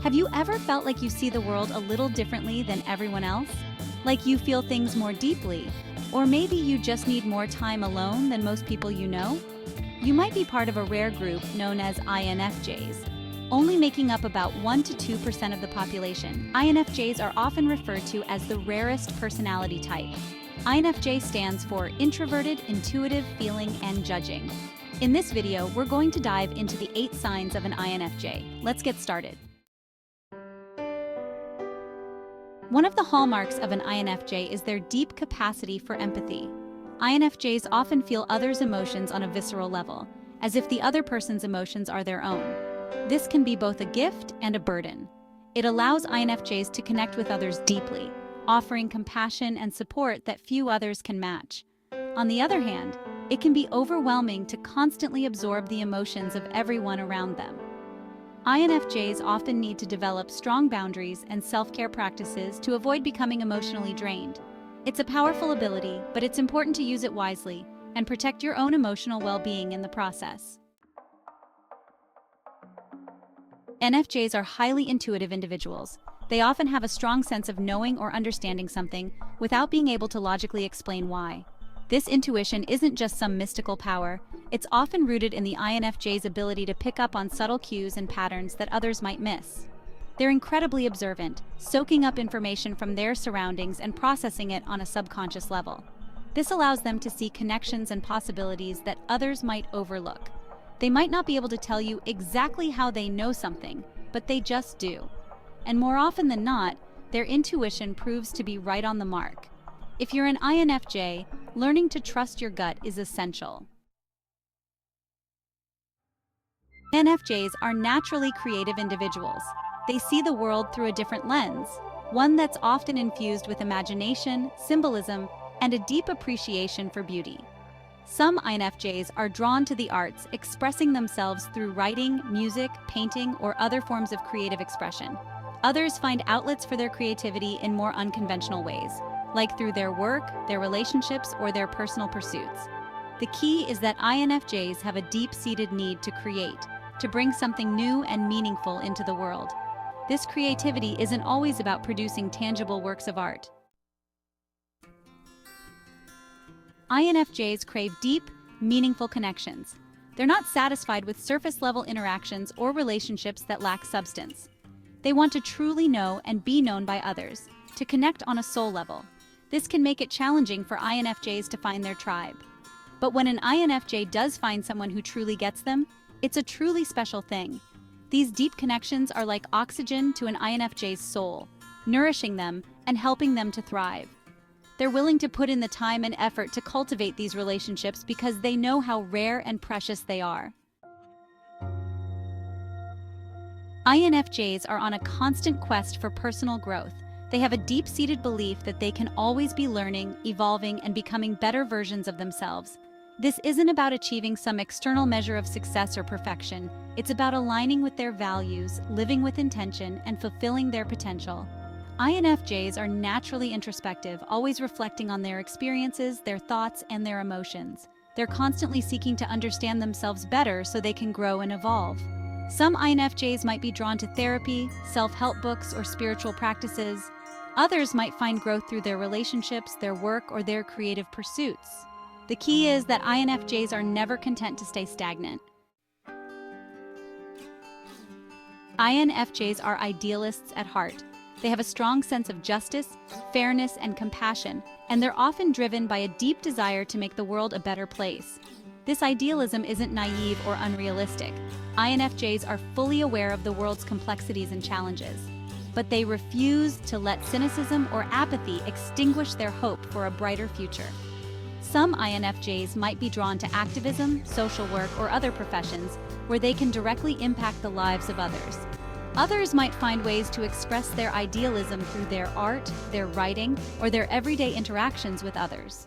Have you ever felt like you see the world a little differently than everyone else? Like you feel things more deeply? Or maybe you just need more time alone than most people you know? You might be part of a rare group known as INFJs, only making up about 1 to 2% of the population. INFJs are often referred to as the rarest personality type. INFJ stands for introverted, intuitive, feeling, and judging. In this video, we're going to dive into the 8 signs of an INFJ. Let's get started. One of the hallmarks of an INFJ is their deep capacity for empathy. INFJs often feel others' emotions on a visceral level, as if the other person's emotions are their own. This can be both a gift and a burden. It allows INFJs to connect with others deeply, offering compassion and support that few others can match. On the other hand, it can be overwhelming to constantly absorb the emotions of everyone around them. INFJs often need to develop strong boundaries and self-care practices to avoid becoming emotionally drained. It's a powerful ability, but it's important to use it wisely and protect your own emotional well-being in the process. INFJs are highly intuitive individuals. They often have a strong sense of knowing or understanding something without being able to logically explain why. This intuition isn't just some mystical power. It's often rooted in the INFJ's ability to pick up on subtle cues and patterns that others might miss. They're incredibly observant, soaking up information from their surroundings and processing it on a subconscious level. This allows them to see connections and possibilities that others might overlook. They might not be able to tell you exactly how they know something, but they just do. And more often than not, their intuition proves to be right on the mark. If you're an INFJ, learning to trust your gut is essential. INFJs are naturally creative individuals. They see the world through a different lens, one that's often infused with imagination, symbolism, and a deep appreciation for beauty. Some INFJs are drawn to the arts, expressing themselves through writing, music, painting, or other forms of creative expression. Others find outlets for their creativity in more unconventional ways, like through their work, their relationships, or their personal pursuits. The key is that INFJs have a deep-seated need to create, to bring something new and meaningful into the world. This creativity isn't always about producing tangible works of art. INFJs crave deep, meaningful connections. They're not satisfied with surface-level interactions or relationships that lack substance. They want to truly know and be known by others, to connect on a soul level. This can make it challenging for INFJs to find their tribe. But when an INFJ does find someone who truly gets them, it's a truly special thing. These deep connections are like oxygen to an INFJ's soul, nourishing them and helping them to thrive. They're willing to put in the time and effort to cultivate these relationships because they know how rare and precious they are. INFJs are on a constant quest for personal growth. They have a deep-seated belief that they can always be learning, evolving, and becoming better versions of themselves. This isn't about achieving some external measure of success or perfection. It's about aligning with their values, living with intention, and fulfilling their potential. INFJs are naturally introspective, always reflecting on their experiences, their thoughts, and their emotions. They're constantly seeking to understand themselves better so they can grow and evolve. Some INFJs might be drawn to therapy, self-help books, or spiritual practices. Others might find growth through their relationships, their work, or their creative pursuits. The key is that INFJs are never content to stay stagnant. INFJs are idealists at heart. They have a strong sense of justice, fairness, and compassion, and they're often driven by a deep desire to make the world a better place. This idealism isn't naive or unrealistic. INFJs are fully aware of the world's complexities and challenges, but they refuse to let cynicism or apathy extinguish their hope for a brighter future. Some INFJs might be drawn to activism, social work, or other professions where they can directly impact the lives of others. Others might find ways to express their idealism through their art, their writing, or their everyday interactions with others.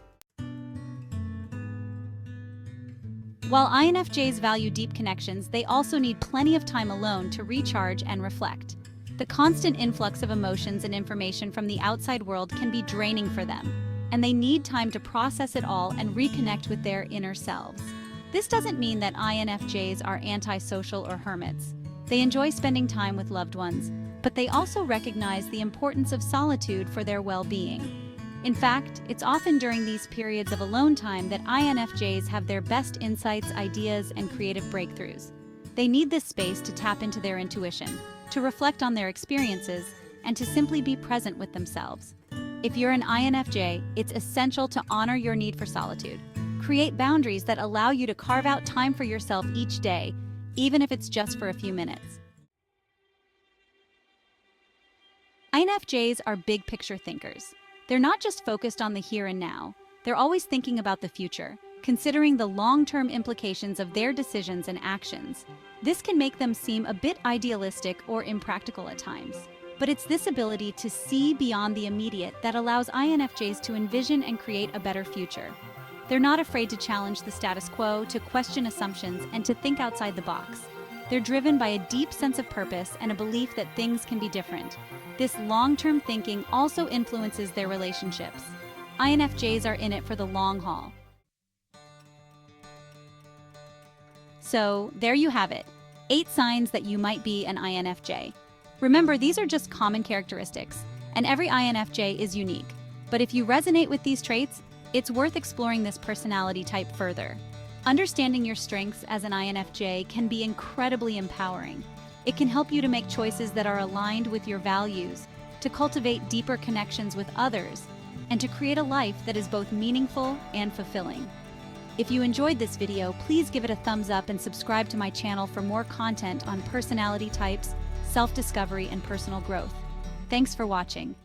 While INFJs value deep connections, they also need plenty of time alone to recharge and reflect. The constant influx of emotions and information from the outside world can be draining for them, and they need time to process it all and reconnect with their inner selves. This doesn't mean that INFJs are antisocial or hermits. They enjoy spending time with loved ones, but they also recognize the importance of solitude for their well-being. In fact, it's often during these periods of alone time that INFJs have their best insights, ideas, and creative breakthroughs. They need this space to tap into their intuition, to reflect on their experiences, and to simply be present with themselves. If you're an INFJ, it's essential to honor your need for solitude. Create boundaries that allow you to carve out time for yourself each day, even if it's just for a few minutes. INFJs are big picture thinkers. They're not just focused on the here and now. They're always thinking about the future, considering the long-term implications of their decisions and actions. This can make them seem a bit idealistic or impractical at times. But it's this ability to see beyond the immediate that allows INFJs to envision and create a better future. They're not afraid to challenge the status quo, to question assumptions, and to think outside the box. They're driven by a deep sense of purpose and a belief that things can be different. This long-term thinking also influences their relationships. INFJs are in it for the long haul. So, there you have it. 8 signs that you might be an INFJ. Remember, these are just common characteristics, and every INFJ is unique. But if you resonate with these traits, it's worth exploring this personality type further. Understanding your strengths as an INFJ can be incredibly empowering. It can help you to make choices that are aligned with your values, to cultivate deeper connections with others, and to create a life that is both meaningful and fulfilling. If you enjoyed this video, please give it a thumbs up and subscribe to my channel for more content on personality types, self-discovery, and personal growth. Thanks for watching.